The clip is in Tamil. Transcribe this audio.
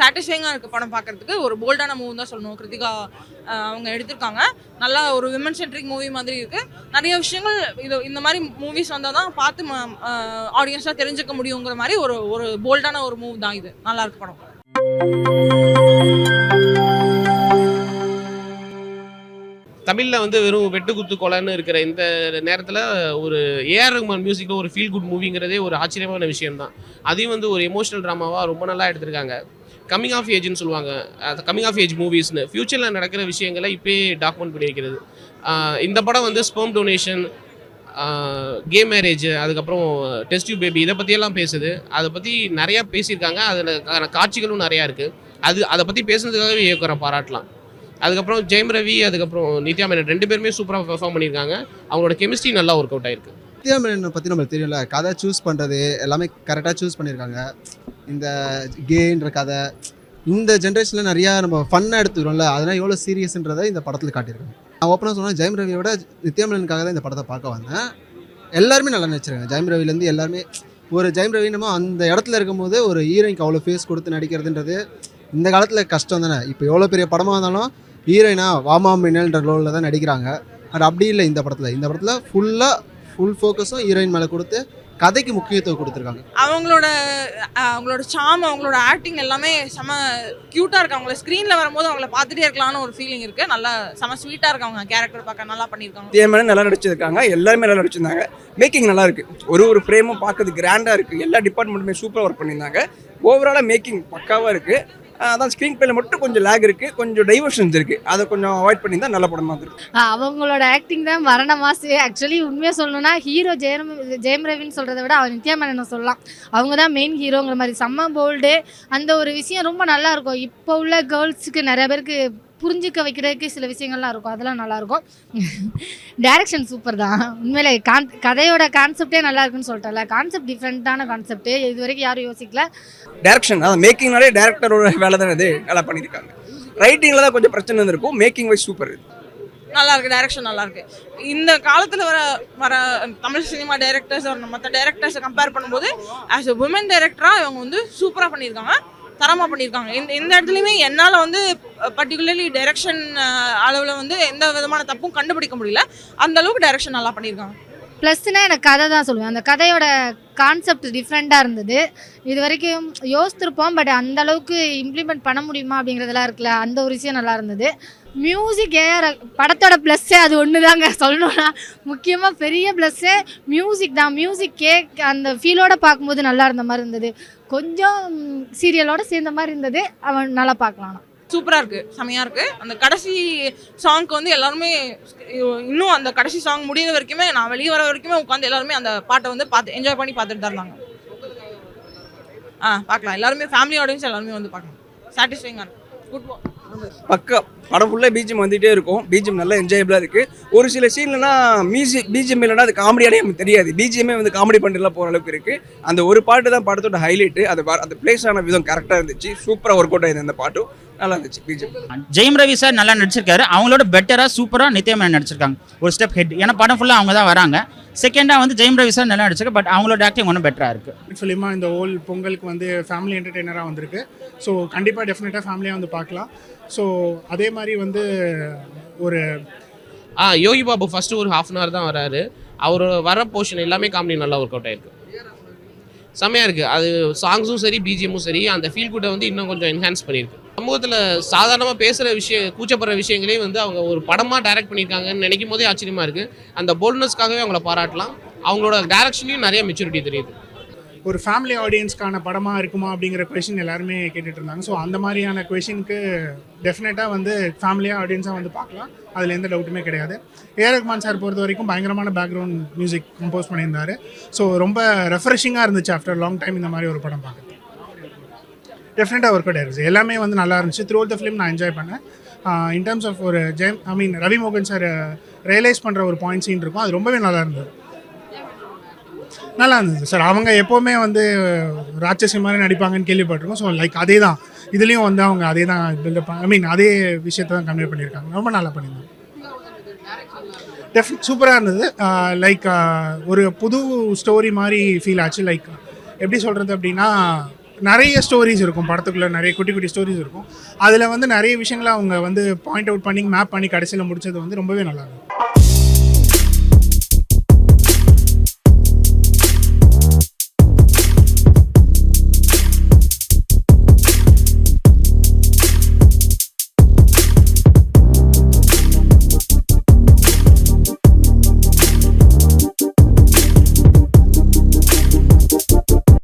சாட்டிஸ்ஃபைங்காக இருக்குது படம் பார்க்குறதுக்கு. ஒரு போல்டான மூவி தான் சொல்லணும். கிருத்திகா அவங்க எடுத்திருக்காங்க. நல்லா ஒரு விமன் சென்ட்ரிக் மூவி மாதிரி இருக்குது. நிறைய விஷயங்கள் இந்த மாதிரி மூவிஸ் வந்தால் தான் பார்த்து ஆடியன்ஸாக தெரிஞ்சுக்க முடியுங்கிற மாதிரி ஒரு போல்டான ஒரு மூவி தான் இது. நல்லா இருக்கு படம். தமிழில் வந்து வெறும் வெட்டுக்குத்து கொலைன்னு இருக்கிற இந்த நேரத்தில் ஒரு ஏஆர் ரஹ்மான் மியூசிக்கில் ஒரு ஃபீல் குட் மூவிங்கிறதே ஒரு ஆச்சரியமான விஷயம்தான். அதையும் வந்து ஒரு எமோஷனல் ட்ராமாவாக ரொம்ப நல்லா எடுத்திருக்காங்க. கம்மிங் ஆஃப் ஏஜ்னு சொல்லுவாங்க, கம்மிங் ஆஃப் ஏஜ் மூவிஸ்னு ஃப்யூச்சரில் நடக்கிற விஷயங்களை இப்போயே டாக்குமெண்ட் பண்ணி வைக்கிறது. இந்த படம் வந்து ஸ்பெர்ம் டொனேஷன், கே மேரேஜ், அதுக்கப்புறம் டெஸ்ட் டியூப் பேபி, இதை பற்றியெல்லாம் பேசுது. அதை பற்றி நிறையா பேசியிருக்காங்க. அதில் காட்சிகளும் நிறையா இருக்குது. அதை பற்றி பேசுனதுக்காகவே இயக்குற பாராட்டலாம். அதுக்கப்புறம் ஜெயம் ரவி, அதுக்கப்புறம் நித்யா மேனன் 2 பேருமே சூப்பராக பெர்ஃபார்ம் பண்ணியிருக்காங்க. அவங்களோட கெமிஸ்ட்ரி நல்லா ஒர்க் அவுட் ஆயிருக்கு. நித்யா மேனனை பற்றி நம்மளுக்கு தெரியும்ல, கதை சூஸ் பண்ணுறது எல்லாமே கரெக்டாக சூஸ் பண்ணியிருக்காங்க. இந்த கேன்ற கதை இந்த ஜென்ரேஷனில் நிறையா நம்ம ஃபன்னாக எடுத்துக்கிறோம்ல, அதெல்லாம் எவ்வளோ சீரியஸ்ன்றதை இந்த படத்தில் காட்டியிருக்காங்க. நான் ஓப்பனாக சொன்னால் ஜெயம் ரவியோட நித்யா மேனனுக்காக தான் இந்த படத்தை பார்க்க வந்தேன். எல்லாருமே நல்லா நடிச்சிருக்காங்க. ஜெயம் ரவிலேருந்து எல்லாருமே ஒரு ஜெயம் ரவி நம்ம அந்த இடத்துல இருக்கும்போது ஒரு ஹீரோயினுக்கு அவ்வளோ ஃபேஸ் கொடுத்து நடிக்கிறதுன்றது இந்த காலத்தில் கஷ்டம் தானே. இப்போ எவ்வளோ பெரிய படமாக இருந்தாலும் ஹீரோயினா வாமா மின்னல்ன்ற ரோலில் தான் நடிக்கிறாங்க. அது அப்படி இல்லை இந்த படத்தில் ஃபுல் ஃபோக்கஸும் ஹீரோயின் மேலே கொடுத்து கதைக்கு முக்கியத்துவம் கொடுத்துருக்காங்க. அவங்களோட சாம், அவங்களோட ஆக்டிங் எல்லாமே செம க்யூட்டாக இருக்குது. அவங்கள ஸ்க்ரீனில் வரும்போது அவங்கள பார்த்துட்டே இருக்கலாம்னு ஒரு ஃபீலிங் இருக்குது. நல்லா செம ஸ்வீட்டாக இருக்குது. அவங்க கேரக்டர் பார்க்க நல்லா பண்ணியிருக்காங்க. தேமனே நல்லா நடிச்சிருக்காங்க. எல்லாருமே நல்லா நடிச்சிருந்தாங்க. மேக்கிங் நல்லா இருக்குது. ஒரு ஃப்ரேமும் பார்க்கறது கிராண்டாக இருக்குது. எல்லா டிபார்ட்மெண்ட்டுமே சூப்பராக ஒர்க் பண்ணியிருந்தாங்க. ஓவராலாக மேக்கிங் பக்காவாக இருக்குது. அதான் ஸ்க்ரீன் பிளேல மட்டும் கொஞ்சம் லேக் இருக்குது, கொஞ்சம் டைவர்ஷன்ஸ் இருக்குது. அதை கொஞ்சம் அவாய்ட் பண்ணி தான் நல்ல படமாக இருக்குது. அவங்களோட ஆக்டிங் தான் மரண மாசு. ஆக்சுவலி உண்மையாக சொல்லணும்னா ஹீரோ ஜெயம் ரவின்னு சொல்கிறத விட அவர் நித்யா மேனனை சொல்லலாம். அவங்க தான் மெயின் ஹீரோங்கிற மாதிரி. செம்ம போல்டு. அந்த ஒரு விஷயம் ரொம்ப நல்லாயிருக்கும். இப்போ உள்ள கேர்ள்ஸுக்கு நிறைய பேருக்கு புரிஞ்சிக்க வைக்கிறதுக்கு சில விஷயங்கள்லாம் இருக்கும். அதெல்லாம் நல்லாயிருக்கும். டைரக்ஷன் சூப்பர் தான். உண்மையிலே கதையோட கான்செப்டே நல்லா இருக்குன்னு சொல்லிட்டல. கான்செப்ட் டிஃப்ரெண்ட்டான கான்செப்ட், இது வரைக்கும் யாரும் யோசிக்கல. டைரக்ஷன் அதான் மேக்கிங்னாலே டேரக்டரோட வேலை தான். இது நல்லா பண்ணியிருக்காங்க. ரைட்டிங்கில் தான் கொஞ்சம் பிரச்சனை இருந்திருக்கும். Making wise super. நல்லா இருக்குது. டைரக்ஷன் நல்லா இருக்குது. இந்த காலத்தில் வர தமிழ் சினிமா டைரக்டர்ஸ் மற்ற டைரக்டர்ஸை கம்பேர் பண்ணும்போது ஆஸ் எ உமன் டைரக்டராக இவங்க வந்து சூப்பராக பண்ணியிருக்காங்க, தரமாக பண்ணியிருக்காங்க. இந்த இடத்துலையுமே என்னால் வந்து பர்டிகுலர்லி டைரக்ஷன் அளவில் வந்து எந்த விதமான தப்பும் கண்டுபிடிக்க முடியல. அந்த அளவுக்கு டைரக்ஷன் நல்லா பண்ணியிருக்காங்க. ப்ளஸ்னா எனக்கு கதை தான் சொல்லுவேன். அந்த கதையோட கான்செப்ட் டிஃப்ரெண்ட்டாக இருந்தது. இது வரைக்கும் யோசித்திருப்போம், பட் அந்த அளவுக்கு இம்ப்ளிமெண்ட் பண்ண முடியுமா அப்படிங்கிறதெல்லாம் இருக்குல்ல, அந்த ஒரு விஷயம் நல்லா இருந்தது. மியூசிக் படத்தோட ப்ளஸ்ஸே அது ஒன்று தாங்க சொல்லணும்னா. முக்கியமாக பெரிய ப்ளஸ்ஸே மியூசிக் தான். மியூசிக் அந்த ஃபீலோடு பார்க்கும்போது நல்லா இருந்த மாதிரி இருந்தது. கொஞ்சம் சீரியலோடு சேர்ந்த மாதிரி இருந்தது. அவன் நல்லா பார்க்கலாம். சூப்பராக இருக்குது, செமையாக இருக்குது. அந்த கடைசி சாங்க்கு வந்து எல்லாருமே இன்னும் அந்த கடைசி சாங் முடிகிற வரைக்குமே, நான் வெளியே வர வரைக்குமே உட்காந்து எல்லாருமே அந்த பாட்டை வந்து என்ஜாய் பண்ணி பார்த்துட்டு தான் இருந்தாங்க. பார்க்கலாம். எல்லாருமே ஃபேமிலி ஆடியன்ஸ் எல்லாருமே வந்து பார்க்கலாம். சாட்டிஸ்ஃபைங்காக இருக்குது. குட் பக்கா படம் ஃபுல்லாக பிஜிஎம் வந்துகிட்டே இருக்கும். பிஜிஎம் நல்லா என்ஜாயபிளாக இருக்குது. ஒரு சில சீன்லாம் பிஜிஎம் இல்லைனா அது காமெடியானே நமக்கு தெரியாது. பிஜிஎம்மே வந்து காமெடி பண்ணிட்டுலாம் போகிற அளவுக்கு இருக்குது. அந்த ஒரு பாட்டு தான் படத்தோட ஹைலைட்டு. அது பிளேஸ் ஆன விதம் கரெக்டாக இருந்துச்சு. சூப்பராக ஒர்க் அவுட் ஆயிருந்த அந்த பாட்டும் நல்லா இருந்துச்சு. பிஜிஎம் ஜெயம் ரவி சார் நல்லா நடிச்சிருக்காரு. அவங்களோட பெட்டராக சூப்பராக நித்யா மேனன் நடிச்சிருக்காங்க. ஒரு ஸ்டெப் ஹெட். ஏன்னா படம் ஃபுல்லாக அவங்க தான் வராங்க. செகண்டாக வந்து ஜெயம் ரவி சார் நல்லா நடிச்சிருக்கு. பட் அவங்களோட ஆக்டிங் ஒன்றும் பெட்டராக இருக்குது. ஃபிலிமாக இந்த ஹோல் பொங்கலுக்கு வந்து ஃபேமிலி என்டர்டெய்னராக வந்திருக்கு. ஸோ கண்டிப்பாக டெஃபினட்டாக ஃபேமிலியாக வந்து பார்க்கலாம். ஸோ அதே மாதிரி வந்து ஒரு யோகி பாபு ஃபஸ்ட்டு ஒரு ½ hour தான் வராரு. அவர் வர போர்ஷன் எல்லாமே காமெடி நல்லா ஒர்க் அவுட் ஆயிருக்கு. செம்மையாக இருக்குது. அது சாங்ஸும் சரி, பிஜிஎம்மும் சரி, அந்த ஃபீல் குட்டை வந்து இன்னும் கொஞ்சம் என்ஹான்ஸ் பண்ணியிருக்கு. சமூகத்தில் சாதாரணமாக பேசுகிற கூச்சப்படுற விஷயங்களே வந்து அவங்க ஒரு படமாக டைரக்ட் பண்ணியிருக்காங்கன்னு நினைக்கும் போதே ஆச்சரியமாக இருக்குது. அந்த போல்ட்னஸ்க்காகவே அவங்கள பாராட்டலாம். அவங்களோட டைரக்ஷன்லையும் நிறைய மெச்சூரிட்டி தெரியுது. ஒரு ஃபேமிலி ஆடியன்ஸ்க்கான படமாக இருக்குமா அப்படிங்கிற கொஷின் எல்லாருமே கேட்டுட்டு இருந்தாங்க. ஸோ அந்த மாதிரியான கொஷினுக்கு டெஃபினட்டாக வந்து ஃபேமிலியாக ஆடியன்ஸாக வந்து பார்க்கலாம். அதில் எந்த டவுட்டுமே கிடையாது. ஏஆர் ரஹ்மான் சார் பொறுத்த வரைக்கும் பயங்கரமான பேக்ரவுண்ட் மியூசிக் கம்போஸ் பண்ணியிருந்தார். ஸோ ரொம்ப ரெஃப்ரெஷிங்காக இருந்துச்சு ஆஃப்டர் லாங் டைம் இந்த மாதிரி ஒரு படம் பார்க்குறது. டெஃபினட்டாக ஒர்க் அவுட் ஆயிருச்சு. எல்லாமே வந்து நல்லா இருந்துச்சு. த்ரூ அவுட் த ஃபிலிம் நான் என்ஜாய் பண்ணேன். இன் டர்ம்ஸ் ஆஃப் ஒரு ரவி மோகன் சார் ரியலைஸ் பண்ணுற ஒரு பாயிண்ட் சீன் இருக்கும். அது ரொம்பவே நல்லா இருந்தது. நல்லா இருந்தது சார். அவங்க எப்போவுமே வந்து ராட்சசி மாதிரி நடிப்பாங்கன்னு கேள்விப்பட்டிருக்கோம். ஸோ லைக் அதே தான் இதுலேயும் வந்து அவங்க அதே தான் பில்டப் அதே விஷயத்தை தான் கன்வே பண்ணியிருக்காங்க. ரொம்ப நல்லா பண்ணியிருந்தாங்க. சூப்பராக இருந்தது. லைக் ஒரு புது ஸ்டோரி மாதிரி ஃபீல் ஆச்சு. லைக் எப்படி சொல்கிறது அப்படின்னா, நிறைய ஸ்டோரிஸ் இருக்கும் படத்துக்குள்ளே, நிறைய குட்டி குட்டி ஸ்டோரிஸ் இருக்கும். அதில் வந்து நிறைய விஷயங்களை அவங்க வந்து பாயிண்ட் அவுட் பண்ணி மேப் பண்ணி கடைசியில் முடிச்சது வந்து ரொம்பவே நல்லா இருக்கும்.